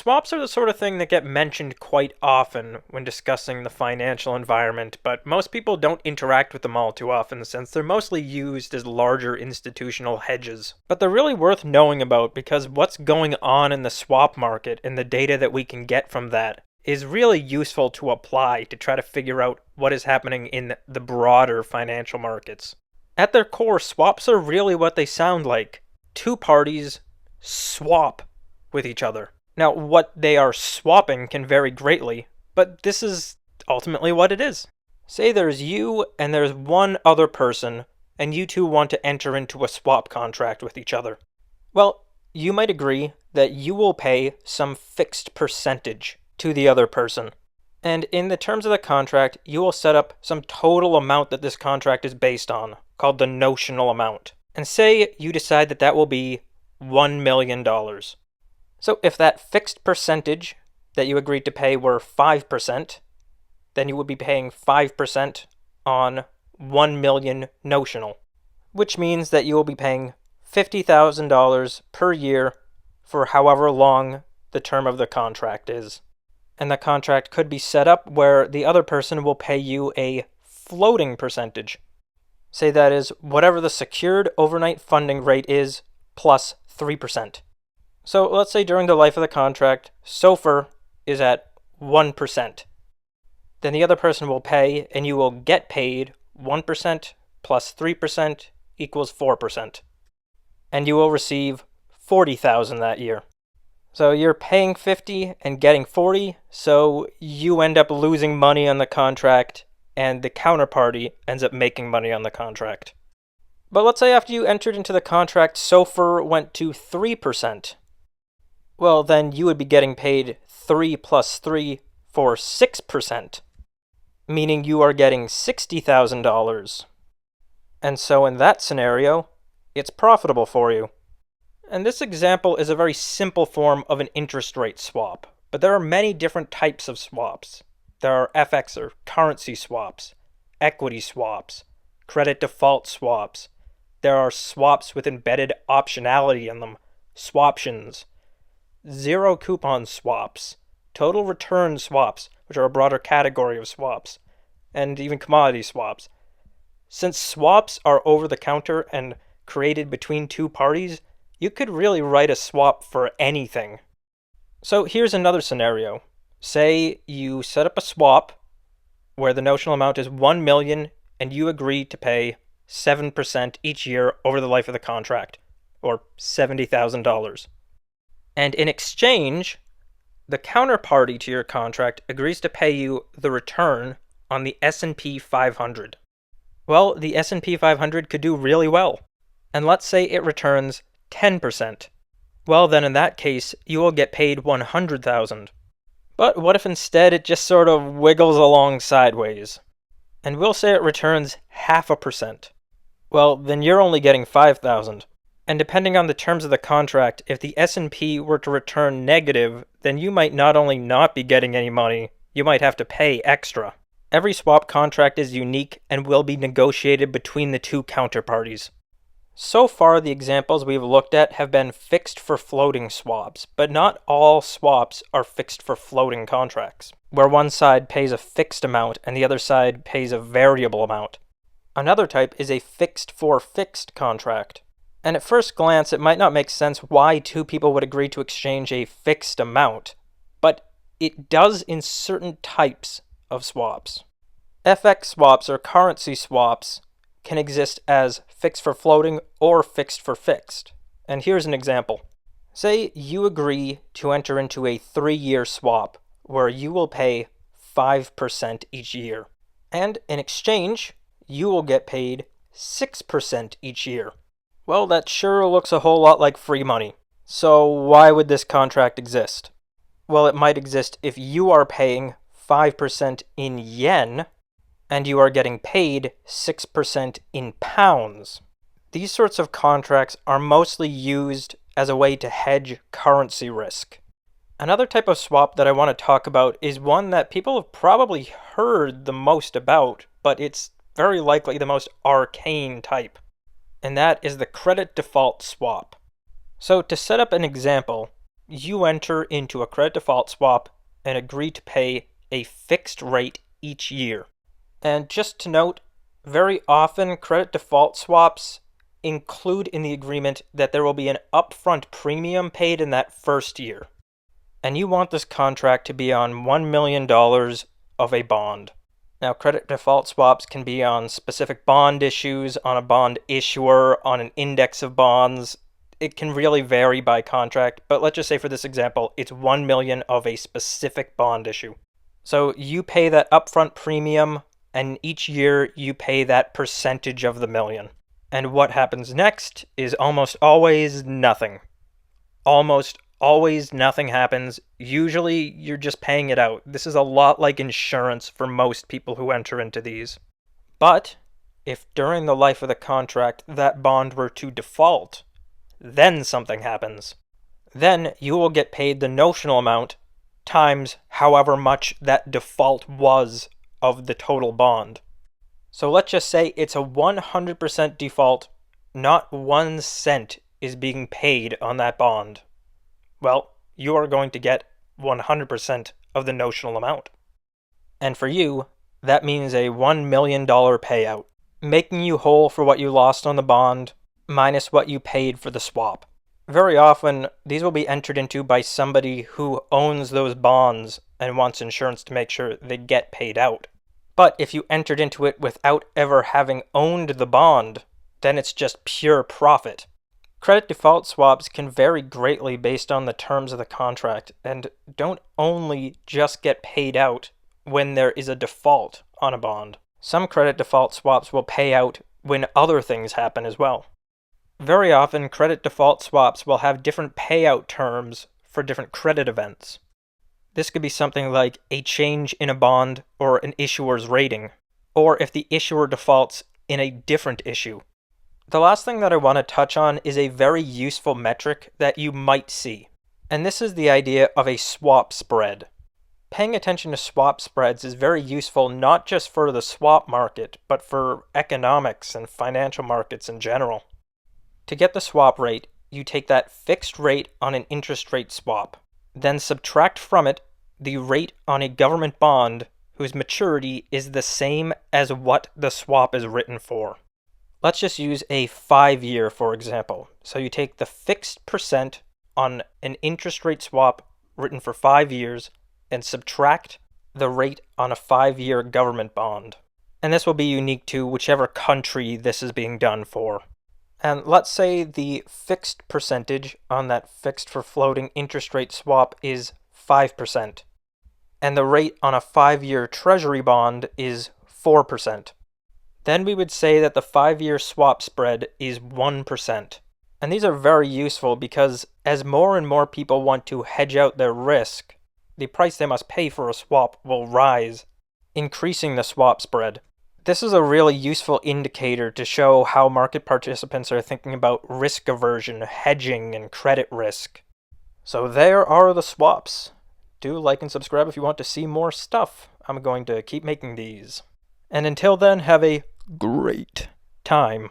Swaps are the sort of thing that get mentioned quite often when discussing the financial environment, but most people don't interact with them all too often since they're mostly used as larger institutional hedges. But they're really worth knowing about because what's going on in the swap market and the data that we can get from that is really useful to apply to try to figure out what is happening in the broader financial markets. At their core, swaps are really what they sound like. Two parties swap with each other. Now, what they are swapping can vary greatly, but this is ultimately what it is. Say there's you and there's one other person, and you two want to enter into a swap contract with each other. Well, you might agree that you will pay some fixed percentage to the other person. And in the terms of the contract, you will set up some total amount that this contract is based on, called the notional amount. And say you decide that that will be $1 million. So if that fixed percentage that you agreed to pay were 5%, then you would be paying 5% on 1 million notional, which means that you will be paying $50,000 per year for however long the term of the contract is. And the contract could be set up where the other person will pay you a floating percentage. Say that is whatever the secured overnight funding rate is plus 3%. So let's say during the life of the contract, SOFR is at 1%. Then the other person will pay, and you will get paid 1% plus 3% equals 4%. And you will receive $40,000 that year. So you're paying 50 and getting 40, so you end up losing money on the contract, and the counterparty ends up making money on the contract. But let's say after you entered into the contract, SOFR went to 3%. Well, then you would be getting paid 3 plus 3 for 6%, meaning you are getting $60,000. And so in that scenario, it's profitable for you. And this example is a very simple form of an interest rate swap, but there are many different types of swaps. There are FX or currency swaps, equity swaps, credit default swaps. There are swaps with embedded optionality in them, swaptions, zero coupon swaps, total return swaps, which are a broader category of swaps, and even commodity swaps. Since swaps are over the counter and created between two parties, you could really write a swap for anything. So here's another scenario. Say you set up a swap where the notional amount is 1 million and you agree to pay 7% each year over the life of the contract, or $70,000. And in exchange, the counterparty to your contract agrees to pay you the return on the S&P 500. Well, the S&P 500 could do really well. And let's say it returns 10%. Well, then in that case, you will get paid $100,000. But what if instead it just sort of wiggles along sideways? And we'll say it returns 0.5%. Well, then you're only getting $5,000. And depending on the terms of the contract, if the S&P were to return negative, then you might not only not be getting any money, you might have to pay extra. Every swap contract is unique and will be negotiated between the two counterparties. So far, the examples we've looked at have been fixed for floating swaps, but not all swaps are fixed for floating contracts, where one side pays a fixed amount and the other side pays a variable amount. Another type is a fixed for fixed contract. And at first glance, it might not make sense why two people would agree to exchange a fixed amount, but it does in certain types of swaps. FX swaps or currency swaps can exist as fixed for floating or fixed for fixed. And here's an example. Say you agree to enter into a 3-year swap where you will pay 5% each year. And in exchange, you will get paid 6% each year. Well, that sure looks a whole lot like free money. So why would this contract exist? Well, it might exist if you are paying 5% in yen and you are getting paid 6% in pounds. These sorts of contracts are mostly used as a way to hedge currency risk. Another type of swap that I want to talk about is one that people have probably heard the most about, but it's very likely the most arcane type. And that is the credit default swap. So to set up an example, you enter into a credit default swap and agree to pay a fixed rate each year. And just to note, very often credit default swaps include in the agreement that there will be an upfront premium paid in that first year. And you want this contract to be on $1 million of a bond. Now, credit default swaps can be on specific bond issues, on a bond issuer, on an index of bonds. It can really vary by contract, but let's just say for this example, it's $1 million of a specific bond issue. So you pay that upfront premium, and each year you pay that percentage of the million. And what happens next is almost always nothing. Almost always nothing happens. Usually you're just paying it out. This is a lot like insurance for most people who enter into these. But if during the life of the contract that bond were to default, then something happens. Then you will get paid the notional amount times however much that default was of the total bond. So let's just say it's a 100% default, not 1 cent is being paid on that bond. Well, you are going to get 100% of the notional amount. And for you, that means a $1 million payout, making you whole for what you lost on the bond minus what you paid for the swap. Very often, these will be entered into by somebody who owns those bonds and wants insurance to make sure they get paid out. But if you entered into it without ever having owned the bond, then it's just pure profit. Credit default swaps can vary greatly based on the terms of the contract and don't only just get paid out when there is a default on a bond. Some credit default swaps will pay out when other things happen as well. Very often, credit default swaps will have different payout terms for different credit events. This could be something like a change in a bond or an issuer's rating, or if the issuer defaults in a different issue. The last thing that I want to touch on is a very useful metric that you might see, and this is the idea of a swap spread. Paying attention to swap spreads is very useful not just for the swap market, but for economics and financial markets in general. To get the swap rate, you take that fixed rate on an interest rate swap, then subtract from it the rate on a government bond whose maturity is the same as what the swap is written for. Let's just use a 5-year, for example. So you take the fixed percent on an interest rate swap written for 5 years and subtract the rate on a 5-year government bond. And this will be unique to whichever country this is being done for. And let's say the fixed percentage on that fixed for floating interest rate swap is 5%, and the rate on a 5-year treasury bond is 4%. Then we would say that the 5-year swap spread is 1%. And these are very useful because as more and more people want to hedge out their risk, the price they must pay for a swap will rise, increasing the swap spread. This is a really useful indicator to show how market participants are thinking about risk aversion, hedging, and credit risk. So there are the swaps. Do like and subscribe if you want to see more stuff. I'm going to keep making these. And until then, have a great time.